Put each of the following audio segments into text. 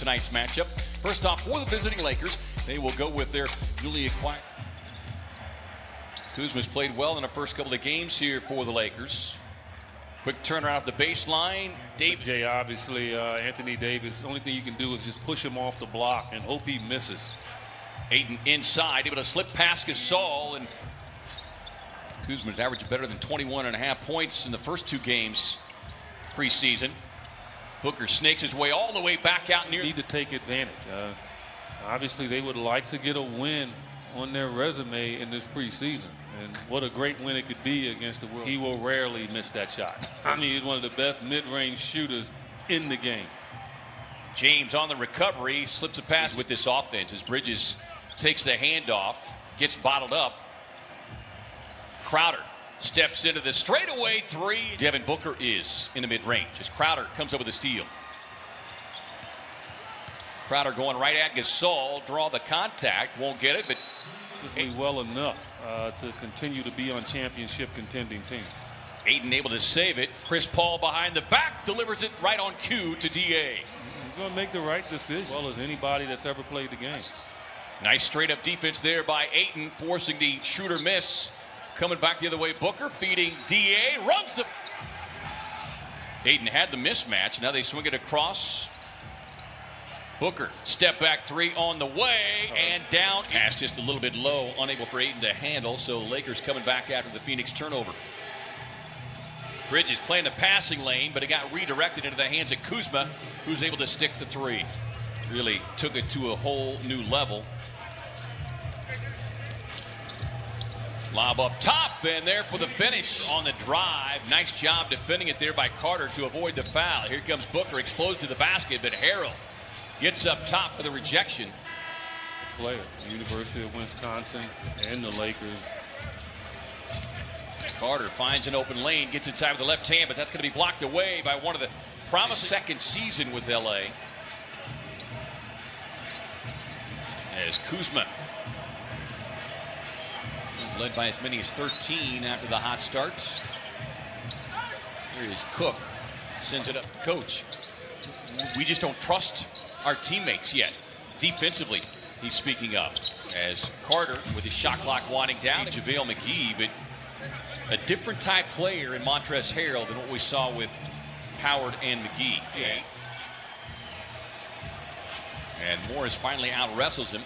tonight's matchup. First off, for the visiting Lakers, they will go with their newly acquired. Kuzma's played well in the first couple of games here for the Lakers. Quick turnaround off the baseline. Jay, obviously, Anthony Davis, the only thing you can do is just push him off the block and hope he misses. Ayton inside, able to slip past Gasol, and Kuzma's averaged better than 21.5 points in the first two games preseason. Booker snakes his way all the way back out near. Need to take advantage. Obviously, they would like to get a win on their resume in this preseason. And what a great win it could be against the world. He will rarely miss that shot. I mean, he's one of the best mid-range shooters in the game. James on the recovery, slips a pass with this offense as Bridges takes the handoff, gets bottled up. Crowder steps into the straightaway three. Devin Booker is in the mid-range as Crowder comes up with a steal. Crowder going right at Gasol, draw the contact, won't get it, but well enough to continue to be on championship contending team. Ayton able to save it. Chris Paul behind the back delivers it right on cue to DA. He's going to make the right decision as well as anybody that's ever played the game. Nice straight up defense there by Ayton, forcing the shooter miss. Coming back the other way, Booker feeding DA, runs the. Ayton had the mismatch. Now they swing it across. Booker, step back three on the way and down. Pass just a little bit low, unable for Ayton to handle. So Lakers coming back after the Phoenix turnover. Bridges playing the passing lane, but it got redirected into the hands of Kuzma, who's able to stick the three. Really took it to a whole new level. Lob up top, and there for the finish on the drive. Nice job defending it there by Carter to avoid the foul. Here comes Booker, explodes to the basket, but Harrell gets up top for the rejection. Player, University of Wisconsin and the Lakers. Carter finds an open lane, gets inside with the left hand, but that's going to be blocked away by one of the promising second season with LA. As Kuzma is led by as many as 13 after the hot starts. Here is Cook, sends it up. Coach, we just don't trust our teammates yet. Defensively, he's speaking up. As Carter, with his shot clock winding down, JaVale McGee, but a different type player in Montrezl Harrell than what we saw with Howard and McGee. Yeah. And Morris finally out wrestles him.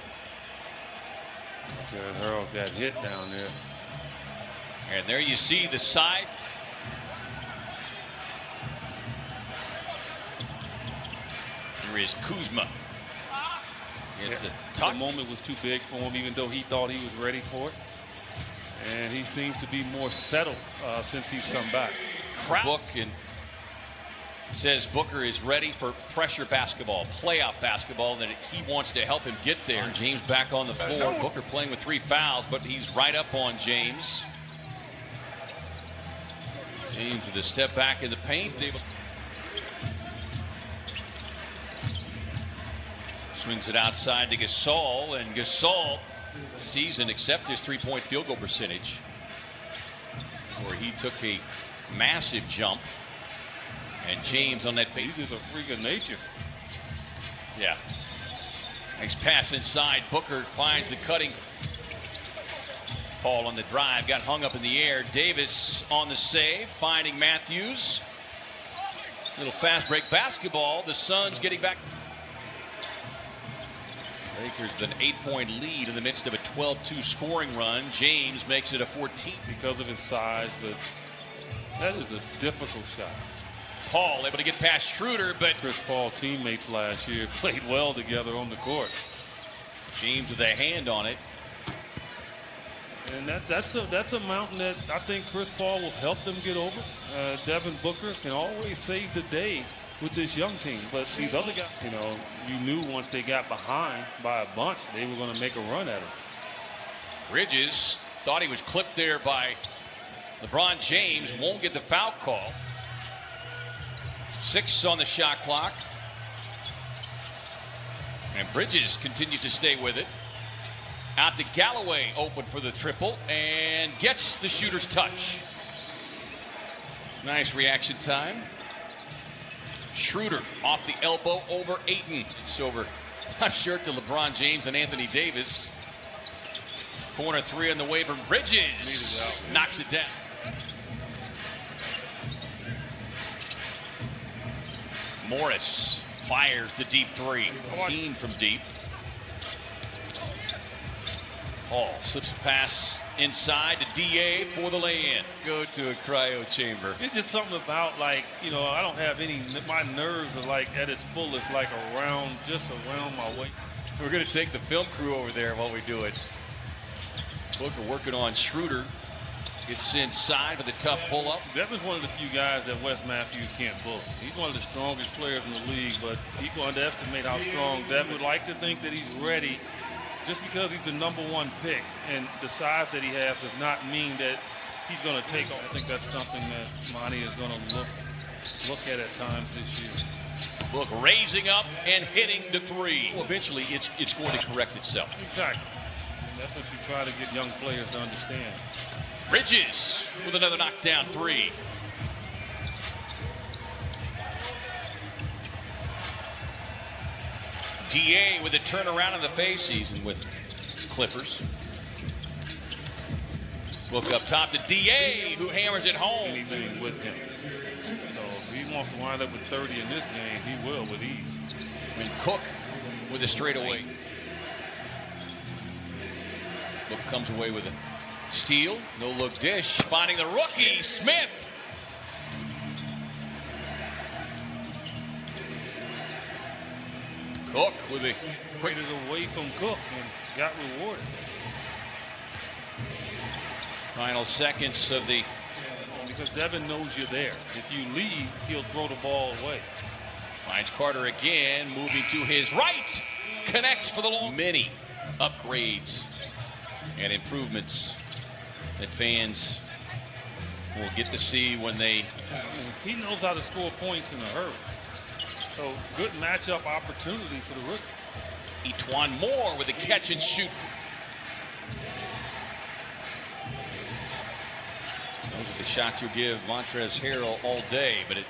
Harrell got hit down there. And there you see the side. Here is Kuzma. The moment was too big for him, even though he thought he was ready for it. And he seems to be more settled since he's come back. Book and says Booker is ready for pressure basketball, playoff basketball, and that he wants to help him get there. James back on the floor. Booker playing with 3 fouls, but he's right up on James. James with a step back in the paint. Swings it outside to Gasol, and Gasol season except his 3-point field goal percentage, where he took a massive jump. And James on that base. He's a freak of nature. Yeah. Nice pass inside. Booker finds the cutting. Paul on the drive, got hung up in the air. Davis on the save, finding Matthews. Little fast break basketball. The Suns getting back. Lakers with an 8-point lead in the midst of a 12-2 scoring run. James makes it a 14. Because of his size, but that is a difficult shot. Paul able to get past Schroeder, but Chris Paul teammates last year played well together on the court. James with a hand on it. And that's a mountain that I think Chris Paul will help them get over. Devin Booker can always save the day with this young team, but these other guys, you knew once they got behind by a bunch, they were going to make a run at him. Bridges thought he was clipped there by LeBron James, won't get the foul call. 6 on the shot clock. And Bridges continues to stay with it. Out to Galloway, open for the triple, and gets the shooter's touch. Nice reaction time. Schroeder off the elbow over Ayton. It's over, I'm sure, to LeBron James and Anthony Davis. Corner three on the way from Bridges. Knocks it down. Morris fires the deep three. 15 from deep. Hall slips a pass inside to DA for the lay-in. Go to a cryo chamber. It's just something about, like, you know, I don't have any, my nerves are like at its fullest, like just around my waist. We're going to take the film crew over there while we do it. Booker working on Schroeder. Gets inside with a tough pull-up. Devin's one of the few guys that Wes Matthews can't bully. He's one of the strongest players in the league, but people underestimate how strong Devin would like to think that he's ready. Just because he's the #1 pick and the size that he has does not mean that he's going to take off. I think that's something that Monty is going to look at times this year. Look, raising up and hitting the three. Well, eventually, it's going to correct itself. Exactly. And that's what you try to get young players to understand. Bridges with another knockdown three. DA with a turnaround in the face season with Clippers. Look up top to DA, who hammers it home. Anything with him. So if he wants to wind up with 30 in this game, he will with ease. And Cook with a straightaway. Look comes away with a steal. No look dish. Finding the rookie, Smith. Cook with a quick away from Cook and got rewarded. Final seconds of the. Because Devin knows you're there. If you leave, he'll throw the ball away. Finds Carter again, moving to his right. Connects for the long. Many upgrades and improvements that fans will get to see when they. He knows how to score points in a hurry. So good matchup opportunity for the rookie. E'Twaun Moore with a catch and shoot. Those are the shots you give Montrezl Harrell all day, but at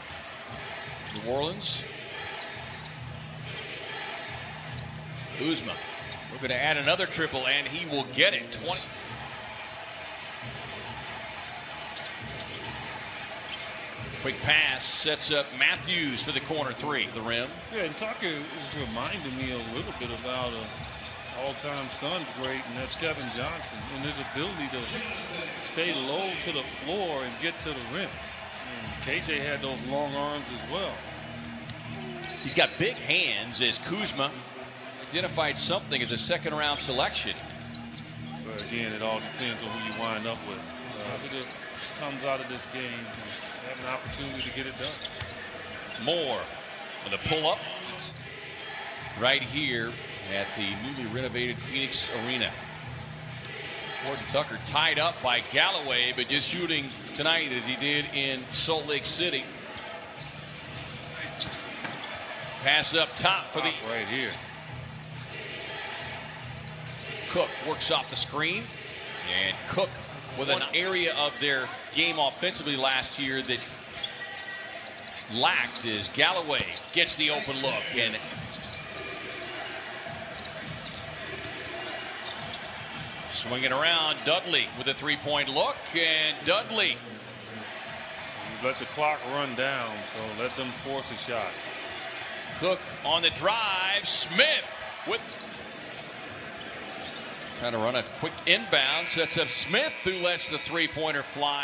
New Orleans, Kuzma. We're going to add another triple, and he will get it. 20. Quick pass sets up Matthews for the corner three. The rim. Yeah, and Tucker is reminding me a little bit about an all-time Suns great, and that's Kevin Johnson, and his ability to stay low to the floor and get to the rim. And KJ had those long arms as well. He's got big hands as Kuzma identified something as a second-round selection. But again, it all depends on who you wind up with. Positive comes out of this game and have an opportunity to get it done. Moore with a pull-up right here at the newly renovated Phoenix Arena. Horton Tucker tied up by Galloway, but just shooting tonight as he did in Salt Lake City. Pass up top for the right here. Cook works off the screen, and Cook with an area of their game offensively last year that lacked is Galloway gets the open look, and swinging around, Dudley with a three-point look, and Dudley. You let the clock run down, so let them force a shot. Cook on the drive, Smith with trying to run a quick inbound, sets up Smith, who lets the three-pointer fly.